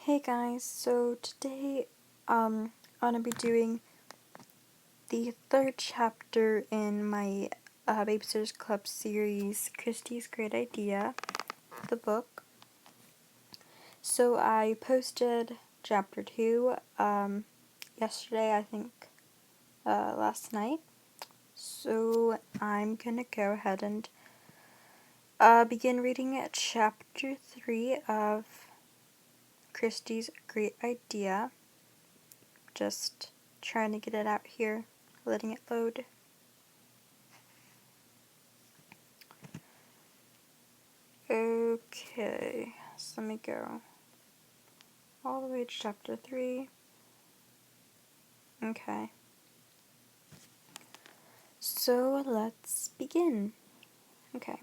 Hey guys, so today I'm gonna be doing the third chapter in my Babysitters Club series, Christy's Great Idea, the book. So I posted chapter 2 yesterday, I think, last night. So I'm gonna go ahead and begin reading chapter 3 of Christy's Great Idea. Just trying to get it out here, letting it load. Okay, so let me go all the way to chapter 3. Okay, so let's begin. Okay.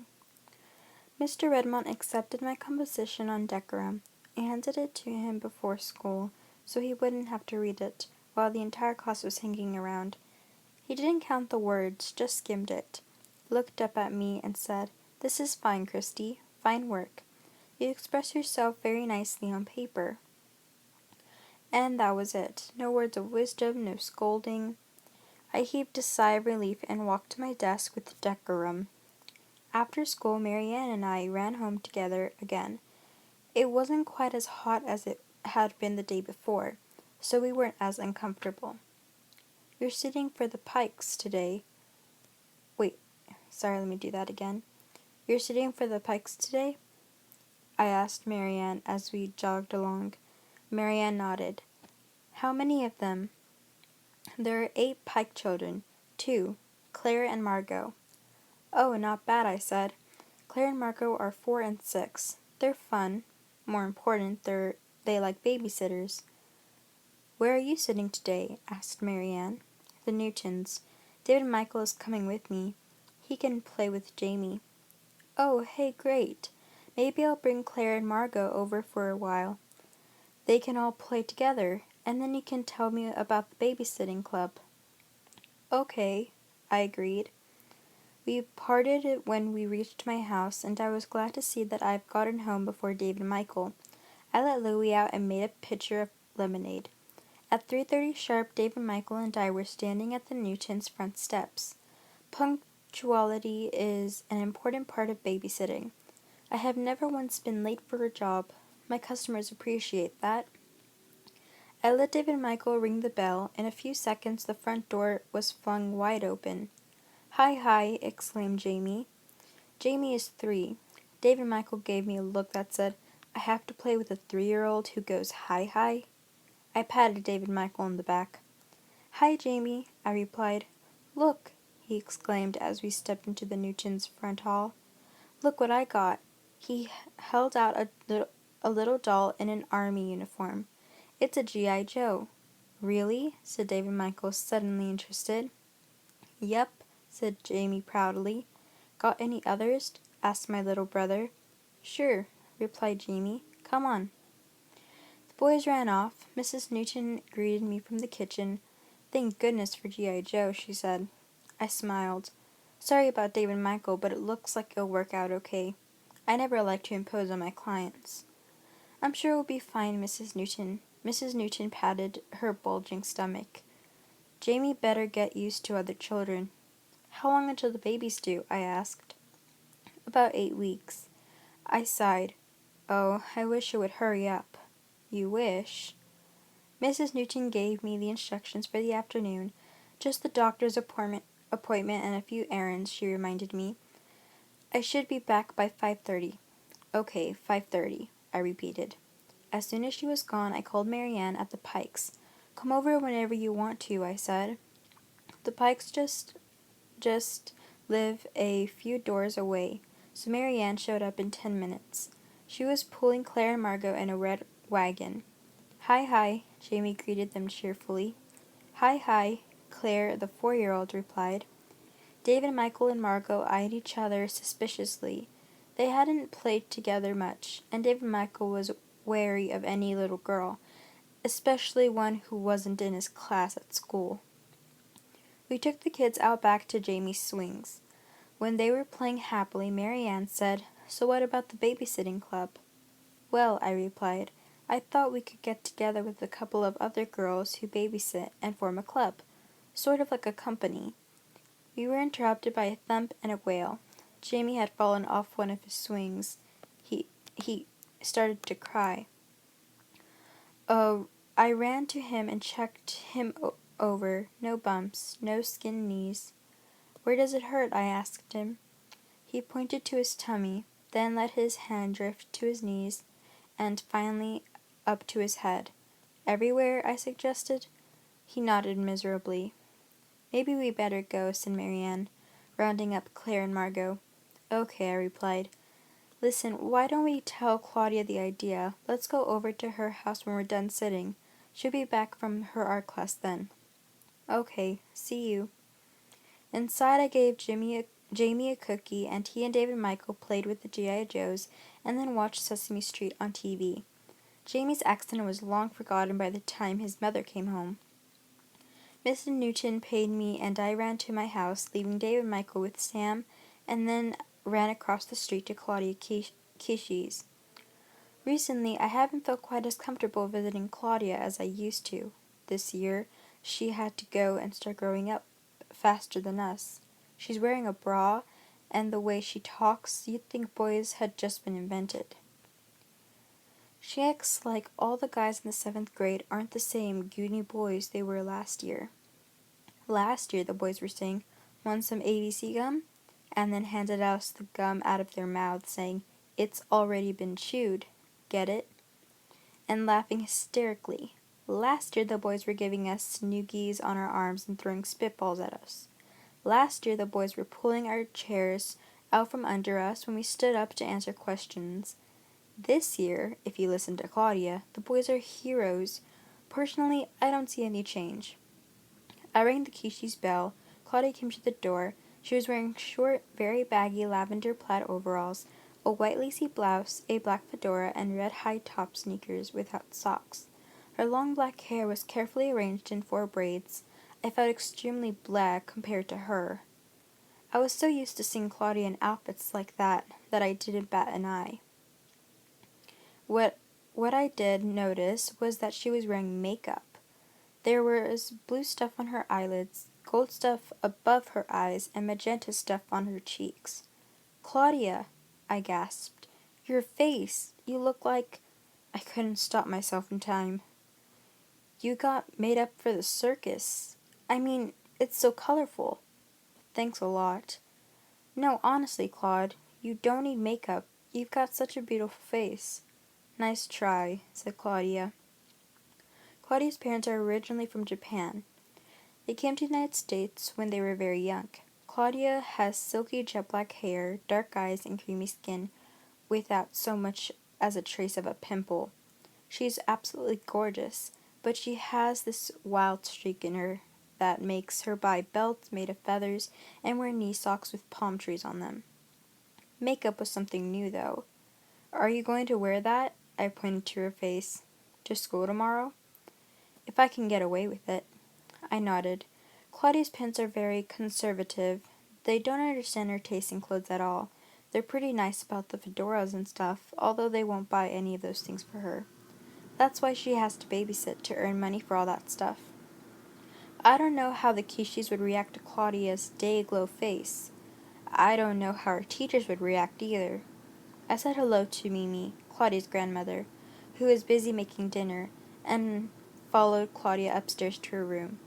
Mr. Redmond accepted my composition on decorum and handed it to him before school so he wouldn't have to read it while the entire class was hanging around. He didn't count the words, just skimmed it, looked up at me and said, "This is fine, Christy. Fine work. You express yourself very nicely on paper." And that was it. No words of wisdom, no scolding. I heaved a sigh of relief and walked to my desk with decorum. After school, Marianne and I ran home together again. It wasn't quite as hot as it had been the day before, so we weren't as uncomfortable. "You're sitting for the Pikes today." Wait, sorry, let me do that again. "You're sitting for the Pikes today?" I asked Marianne as we jogged along. Marianne nodded. "How many of them?" "There are 8 Pike children. 2, Claire and Margot." "Oh, not bad," I said. "Claire and Margot are 4 and 6. They're fun. More important, they like babysitters." "Where are you sitting today?" asked Marianne. "The Newtons. David Michael is coming with me. He can play with Jamie." "Oh, hey, great. Maybe I'll bring Claire and Margot over for a while. They can all play together, and then you can tell me about the babysitting club." "Okay," I agreed. We parted when we reached my house, and I was glad to see that I've gotten home before David and Michael. I let Louie out and made a pitcher of lemonade. At 3:30 sharp, David, Michael, and I were standing at the Newtons' front steps. Punctuality is an important part of babysitting. I have never once been late for a job. My customers appreciate that. I let David and Michael ring the bell. In a few seconds, the front door was flung wide open. "Hi, hi," exclaimed Jamie. Jamie is 3. David and Michael gave me a look that said, "I have to play with a 3-year-old who goes hi, hi." I patted David Michael on the back. "Hi, Jamie," I replied. "Look," he exclaimed as we stepped into the Newtons' front hall. "Look what I got." He held out a little doll in an army uniform. "It's a G.I. Joe." "Really?" said David Michael, suddenly interested. "Yep," said Jamie proudly. "Got any others?" asked my little brother. "Sure," replied Jamie. "Come on." The boys ran off. Mrs. Newton greeted me from the kitchen. "Thank goodness for G.I. Joe," she said. I smiled. "Sorry about David and Michael, but it looks like it'll work out okay. I never like to impose on my clients." "I'm sure it will be fine, Mrs. Newton." Mrs. Newton patted her bulging stomach. "Jamie better get used to other children." "How long until the baby's due?" I asked. "About 8 weeks." I sighed. "Oh, I wish it would hurry up." "You wish?" Mrs. Newton gave me the instructions for the afternoon. "Just the doctor's appointment and a few errands," she reminded me. "I should be back by 5:30. "Okay, 5:30, I repeated. As soon as she was gone, I called Marianne at the Pikes. "Come over whenever you want to," I said. The Pikes just live a few doors away, so Marianne showed up in 10 minutes. She was pulling Claire and Margot in a red wagon. "Hi, hi," Jamie greeted them cheerfully. "Hi, hi," Claire, the 4-year-old, replied. David, Michael, and Margot eyed each other suspiciously. They hadn't played together much, and David Michael was wary of any little girl, especially one who wasn't in his class at school. We took the kids out back to Jamie's swings. When they were playing happily, Marianne said, "So what about the babysitting club?" "Well," I replied, I thought we could get together with a couple of other girls who babysit and form a club, sort of like a company. We were interrupted by a thump and a wail. Jamie had fallen off one of his swings. He started to cry. Oh, I ran to him and checked him over. No bumps, no skinned knees. Where does it hurt? I asked him. He pointed to his tummy, then let his hand drift to his knees, and finally up to his head. Everywhere? I suggested. He nodded miserably. Maybe we better go, said Marianne, rounding up Claire and Margot. Okay, I replied. Listen, why don't we tell Claudia the idea? Let's go over to her house when we're done sitting. She'll be back from her art class then. Okay, see you. Inside I gave Jamie a cookie, and he and David Michael played with the G.I. Joes and then watched Sesame Street on TV. Jamie's accident was long forgotten by the time his mother came home. Mrs. Newton paid me and I ran to my house, leaving David Michael with Sam, and then ran across the street to Claudia Kishi's. Recently, I haven't felt quite as comfortable visiting Claudia as I used to. This year, she had to go and start growing up faster than us. She's wearing a bra, and the way she talks, you'd think boys had just been invented. She acts like all the guys in the 7th grade aren't the same goony boys they were last year. Last year, the boys were saying, "Want some ABC gum?" and then handed us the gum out of their mouths, saying, "It's already been chewed. Get it?" and laughing hysterically. Last year, the boys were giving us snoogies on our arms and throwing spitballs at us. Last year, the boys were pulling our chairs out from under us when we stood up to answer questions. This year, if you listen to Claudia, the boys are heroes. Personally, I don't see any change. I rang the Kishi's bell. Claudia came to the door. She was wearing short, very baggy lavender plaid overalls, a white lacy blouse, a black fedora, and red high-top sneakers without socks. Her long black hair was carefully arranged in 4 braids. I felt extremely black compared to her. I was so used to seeing Claudia in outfits like that I didn't bat an eye. What I did notice was that she was wearing makeup. There was blue stuff on her eyelids, gold stuff above her eyes, and magenta stuff on her cheeks. "Claudia," I gasped. "Your face! You look like—" I couldn't stop myself in time. "You got made up for the circus. I mean, it's so colorful." "Thanks a lot." "No, honestly, Claude, you don't need makeup. You've got such a beautiful face." "Nice try," said Claudia. Claudia's parents are originally from Japan. They came to the United States when they were very young. Claudia has silky jet black hair, dark eyes, and creamy skin, without so much as a trace of a pimple. She's absolutely gorgeous, but she has this wild streak in her that makes her buy belts made of feathers and wear knee socks with palm trees on them. Makeup was something new, though. "Are you going to wear that?" I pointed to her face. "To school tomorrow?" "If I can get away with it." I nodded. Claudia's parents are very conservative. They don't understand her taste in clothes at all. They're pretty nice about the fedoras and stuff, although they won't buy any of those things for her. That's why she has to babysit to earn money for all that stuff. I don't know how the Kishis would react to Claudia's day-glow face. I don't know how her teachers would react either. I said hello to Mimi, Claudia's grandmother, who was busy making dinner, and followed Claudia upstairs to her room.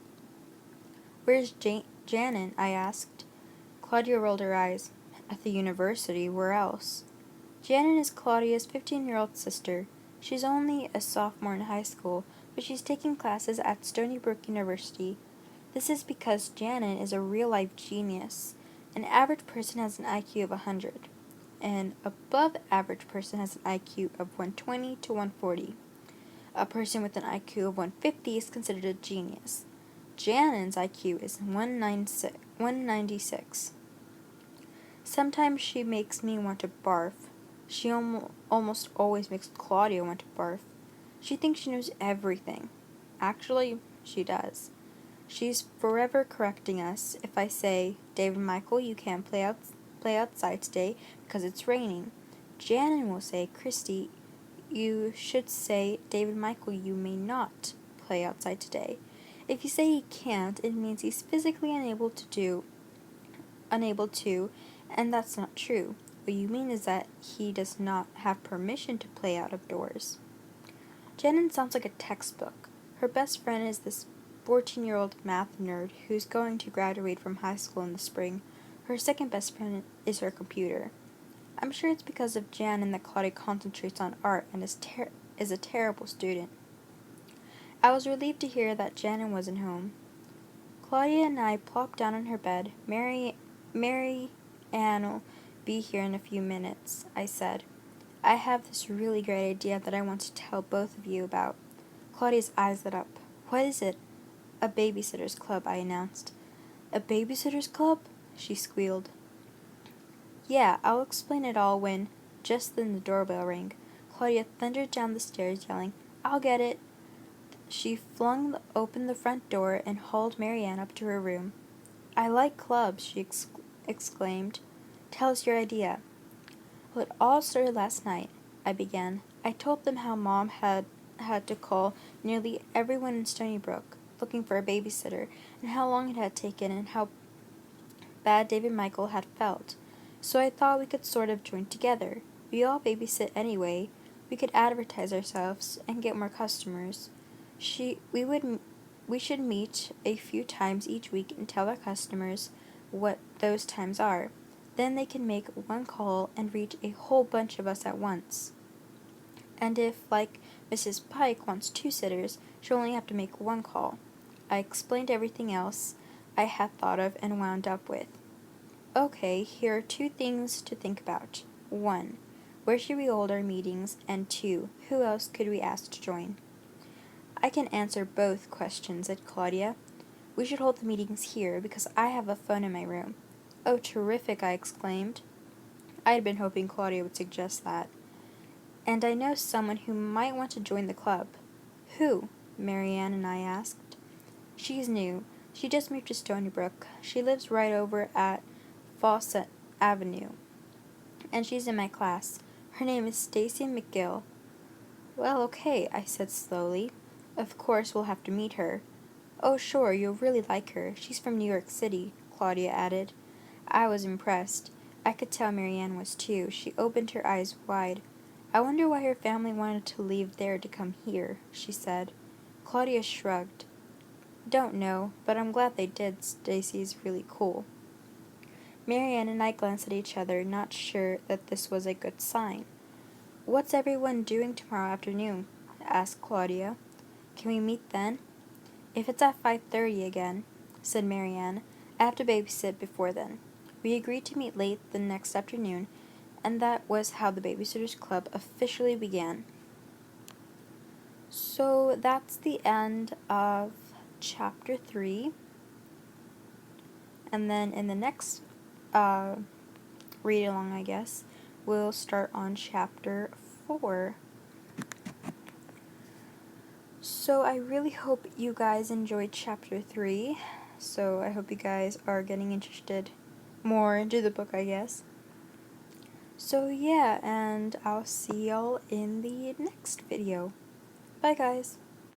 "Where's Janet?" I asked. Claudia rolled her eyes. "At the university, where else?" Janet is Claudia's 15-year-old sister. She's only a sophomore in high school, but she's taking classes at Stony Brook University. This is because Janet is a real-life genius. An average person has an IQ of 100. An above-average person has an IQ of 120 to 140. A person with an IQ of 150 is considered a genius. Janet's IQ is 196. Sometimes she makes me want to barf. She almost always makes Claudia want to barf. She thinks she knows everything. Actually, she does. She's forever correcting us. If I say, "David Michael, you can't play outside today because it's raining," Janet will say, "Christy, You should say, David Michael, you may not play outside today. If you say he can't, it means he's physically unable to, and that's not true. What you mean is that he does not have permission to play out of doors. Janet sounds like a textbook. Her best friend is this 14-year-old math nerd who's going to graduate from high school in the spring. Her second best friend is her computer. I'm sure it's because of Jan that Claudia concentrates on art and is a terrible student. I was relieved to hear that Janet wasn't home. Claudia and I plopped down on her bed. Mary Ann'll be here in a few minutes, I said. I have this really great idea that I want to tell both of you about. Claudia's eyes lit up. What is it? A babysitters club, I announced. A babysitters club? She squealed. Yeah, I'll explain it all when, just then the doorbell rang. Claudia thundered down the stairs, yelling, I'll get it. She flung open the front door and hauled Marianne up to her room. I like clubs, she exclaimed. Tell us your idea. Well, it all started last night, I began. I told them how Mom had to call nearly everyone in Stony Brook, looking for a babysitter, and how long it had taken, and how bad David Michael had felt. So I thought we could sort of join together. We all babysit anyway. We could advertise ourselves and get more customers. We should meet a few times each week and tell our customers what those times are. Then they can make one call and reach a whole bunch of us at once. And if, like, Mrs. Pike wants 2 sitters, she'll only have to make one call. I explained everything else I had thought of and wound up with. Okay, here are 2 things to think about. 1. Where should we hold our meetings? And 2. Who else could we ask to join? I can answer both questions, said Claudia. We should hold the meetings here because I have a phone in my room. Oh, terrific, I exclaimed. I had been hoping Claudia would suggest that. And I know someone who might want to join the club. Who? Marianne and I asked. She's new. She just moved to Stony Brook. She lives right over at Fawcett Avenue. And she's in my class. Her name is Stacy McGill. Well, okay, I said slowly. Of course we'll have to meet her. Oh, sure, you'll really like her. She's from New York City, Claudia added. I was impressed. I could tell Marianne was too. She opened her eyes wide. I wonder why her family wanted to leave there to come here, she said. Claudia shrugged. Don't know, but I'm glad they did. Stacy's really cool. Marianne and I glanced at each other, not sure that this was a good sign. What's everyone doing tomorrow afternoon? Asked Claudia. Can we meet then? If it's at 5:30 again, said Marianne. I have to babysit before then. We agreed to meet late the next afternoon, and that was how the Babysitters Club officially began. So that's the end of Chapter 3. And then in the next read-along, I guess, we'll start on Chapter 4. So I really hope you guys enjoyed Chapter 3. So I hope you guys are getting interested more into the book, I guess. So yeah, and I'll see y'all in the next video. Bye guys.